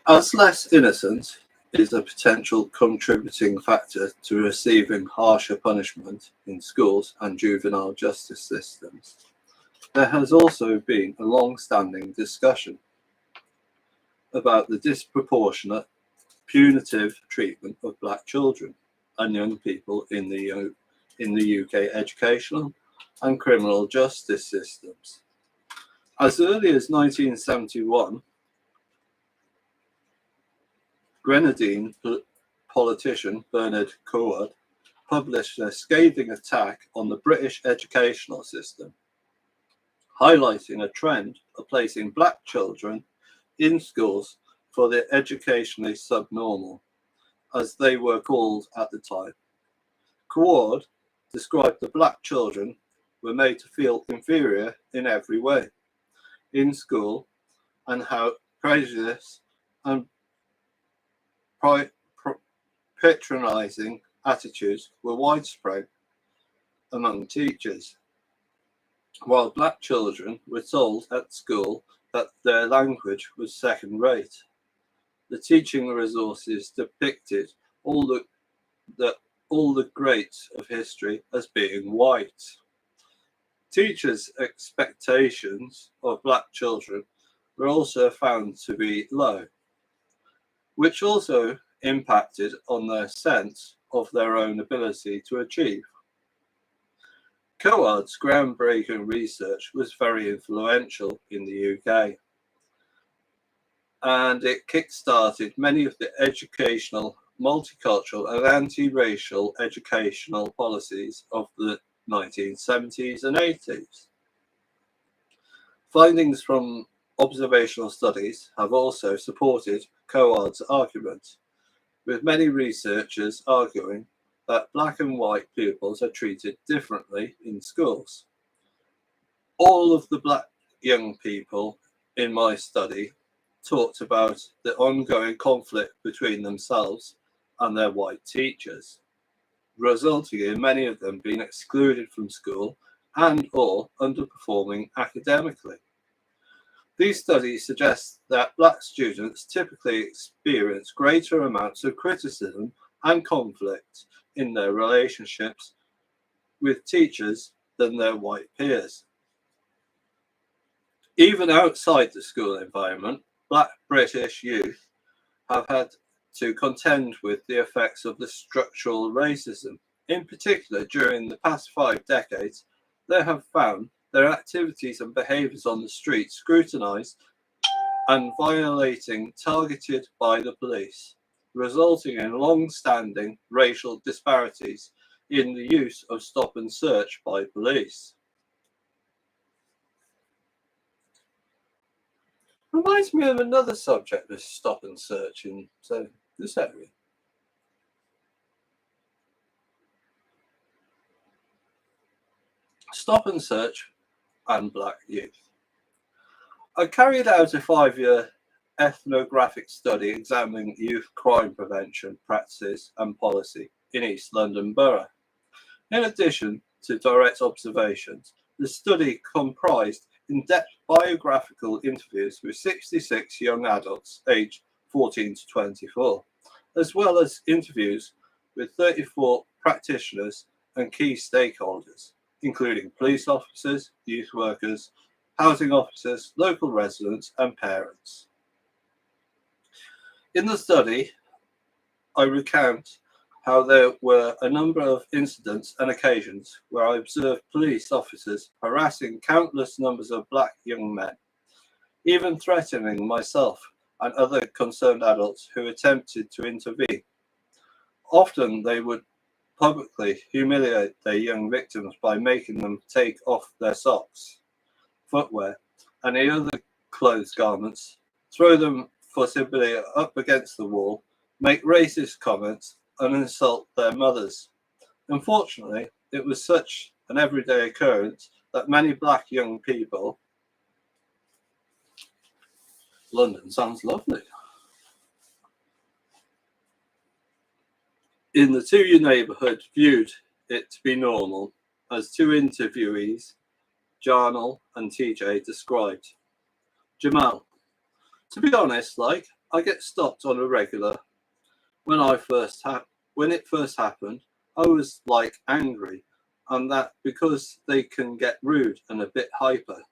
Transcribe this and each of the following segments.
As less innocent is a potential contributing factor to receiving harsher punishment in schools and juvenile justice systems, there has also been a long-standing discussion about the disproportionate, punitive treatment of black children and young people in the UK educational and criminal justice systems. As early as 1971, Grenadine politician Bernard Coard published a scathing attack on the British educational system, highlighting a trend of placing black children in schools for the educationally subnormal, as they were called at the time. Coard described the black children were made to feel inferior in every way in school, and how prejudice and patronizing attitudes were widespread among teachers, while black children were told at school that their language was second rate. The teaching resources depicted all the greats of history as being white. Teachers' expectations of black children were also found to be low, which also impacted on their sense of their own ability to achieve. Coard's groundbreaking research was very influential in the UK, and it kick-started many of the educational, multicultural and anti-racial educational policies of the 1970s and 80s. Findings from observational studies have also supported Coard's argument, with many researchers arguing that black and white pupils are treated differently in schools. All of the black young people in my study talked about the ongoing conflict between themselves and their white teachers, resulting in many of them being excluded from school and or underperforming academically. These studies suggest that black students typically experience greater amounts of criticism and conflict in their relationships with teachers than their white peers. Even outside the school environment, black British youth have had to contend with the effects of the structural racism. In particular, during the past 5 decades, they have found their activities and behaviours on the street scrutinised and targeted by the police, resulting in long-standing racial disparities in the use of stop and search by police. Reminds me of another subject, this stop and search in this area. Stop and search and black youth. I carried out a 5-year ethnographic study examining youth crime prevention practices and policy in East London Borough. In addition to direct observations, the study comprised in-depth biographical interviews with 66 young adults aged 14 to 24, as well as interviews with 34 practitioners and key stakeholders, including police officers, youth workers, housing officers, local residents, and parents. In the study, I recount how there were a number of incidents and occasions where I observed police officers harassing countless numbers of black young men, even threatening myself and other concerned adults who attempted to intervene. Often they would publicly humiliate their young victims by making them take off their socks, footwear, and any other clothes garments, throw them forcibly up against the wall, make racist comments, and insult their mothers. Unfortunately, it was such an everyday occurrence that many black young people. London sounds lovely. In the 2U neighbourhood viewed it to be normal, as 2 interviewees, Jarnell and TJ, described. Jamal: to be honest, I get stopped on a regular. When it first happened, I was like angry, and that because they can get rude and a bit hyper,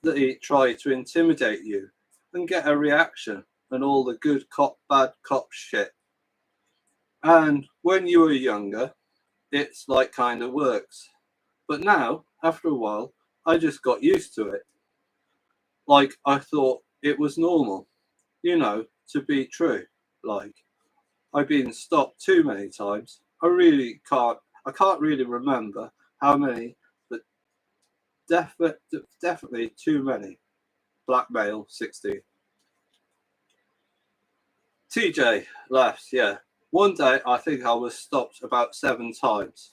they try to intimidate you and get a reaction and all the good cop, bad cop shit. And when you were younger, it's like kind of works. But now, after a while, I just got used to it. Like I thought it was normal, to be true. Like I've been stopped too many times. I can't really remember how many, but definitely too many. Black male, 16. TJ laughs, yeah. One day I think I was stopped about 7 times.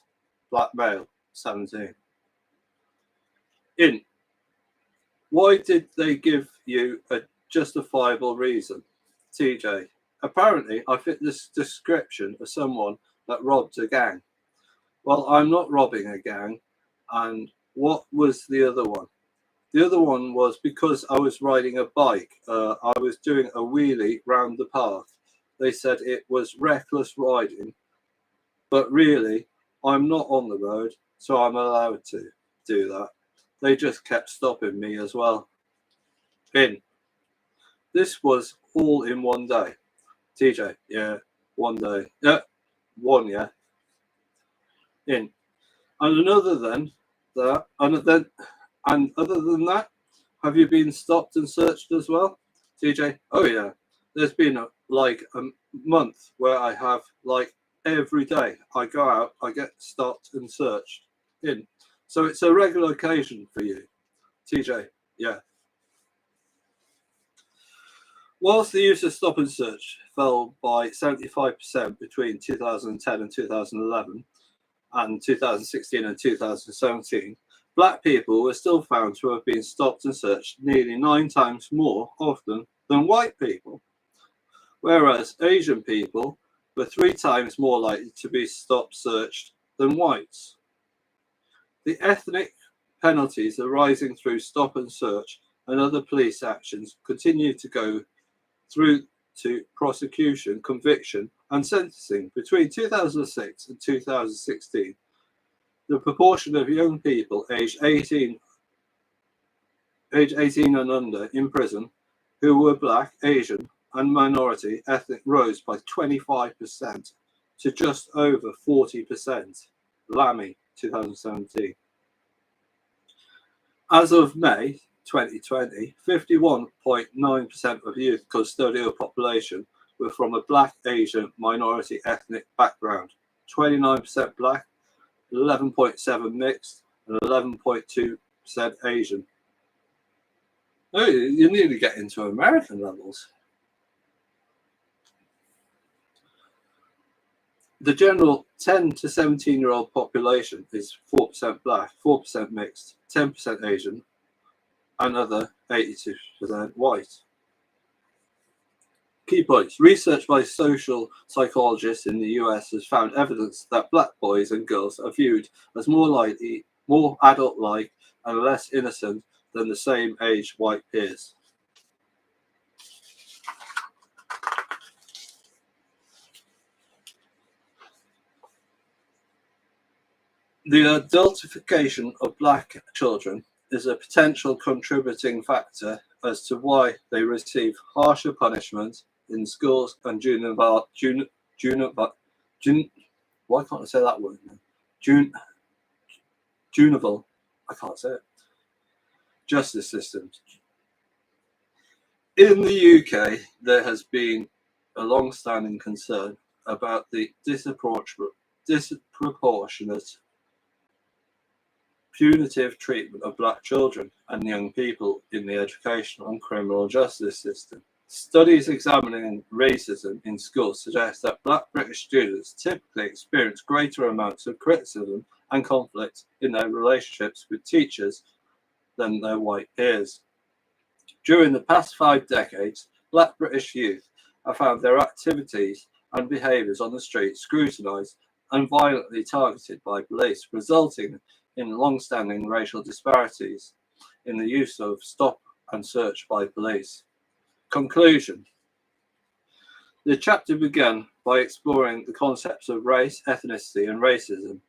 Black male, 17. In. Why did they give you a justifiable reason? TJ. Apparently I fit this description of someone that robbed a gang. Well, I'm not robbing a gang. And what was the other one? The other one was because I was riding a bike. I was doing a wheelie round the park. They said it was reckless riding, but really, I'm not on the road, so I'm allowed to do that. They just kept stopping me as well. In. This was all in one day. TJ, yeah, one day. Yeah, one, yeah. In. And other than that, have you been stopped and searched as well? TJ, oh yeah. There's been a month where I have every day I go out, I get stopped and searched. In. So it's a regular occasion for you. TJ, yeah. Whilst the use of stop and search fell by 75% between 2010 and 2011 and 2016 and 2017, black people were still found to have been stopped and searched nearly 9 times more often than white people, whereas Asian people were 3 times more likely to be stopped searched than whites. The ethnic penalties arising through stop and search and other police actions continue to go through to prosecution, conviction, and sentencing. Between 2006 and 2016, the proportion of young people aged 18 and under in prison who were black, Asian, and minority ethnic rose by 25% to just over 40%. Lamy, 2017. As of May 2020, 51.9% of youth custodial population were from a black, Asian, minority ethnic background, 29% black, 11.7% mixed, and 11.2% Asian. Oh, you need to get into American levels. The general 10 to 17-year-old population is 4% black, 4% mixed, 10% Asian, and other 82% white. Key points. Research by social psychologists in the US has found evidence that black boys and girls are viewed as more adult-like, and less innocent than the same age white peers. The adultification of black children is a potential contributing factor as to why they receive harsher punishment in schools and why can't I say that word now? Juvenile, I can't say it. Justice systems. In the UK, there has been a long-standing concern about the disproportionate punitive treatment of black children and young people in the educational and criminal justice system. Studies examining racism in schools suggest that black British students typically experience greater amounts of criticism and conflict in their relationships with teachers than their white peers. During the past 5 decades, black British youth have found their activities and behaviours on the street scrutinised and violently targeted by police, resulting in long-standing racial disparities in the use of stop and search by police. Conclusion. The chapter began by exploring the concepts of race, ethnicity, and racism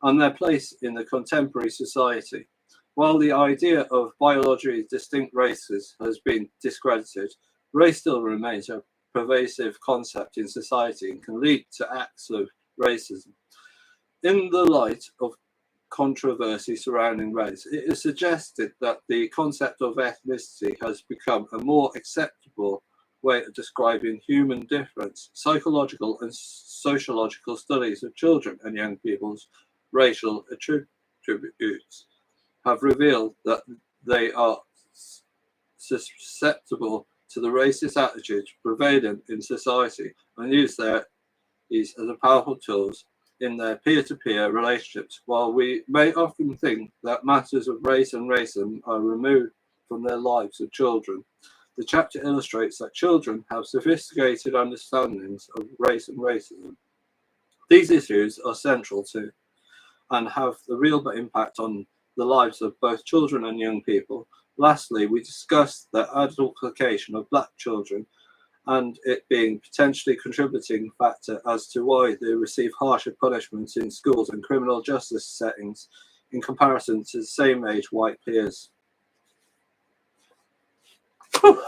and their place in the contemporary society. While the idea of biologically distinct races has been discredited, race still remains a pervasive concept in society and can lead to acts of racism. In the light of controversy surrounding race, it is suggested that the concept of ethnicity has become a more acceptable way of describing human difference. Psychological and sociological studies of children and young people's racial attributes have revealed that they are susceptible to the racist attitudes prevalent in society and use these as a powerful tools in their peer-to-peer relationships. While we may often think that matters of race and racism are removed from their lives of children, the chapter illustrates that children have sophisticated understandings of race and racism. These issues are central to and have the real impact on the lives of both children and young people. Lastly, we discussed the adultification of Black children and it being potentially contributing factor as to why they receive harsher punishments in schools and criminal justice settings in comparison to same age white peers. Whew.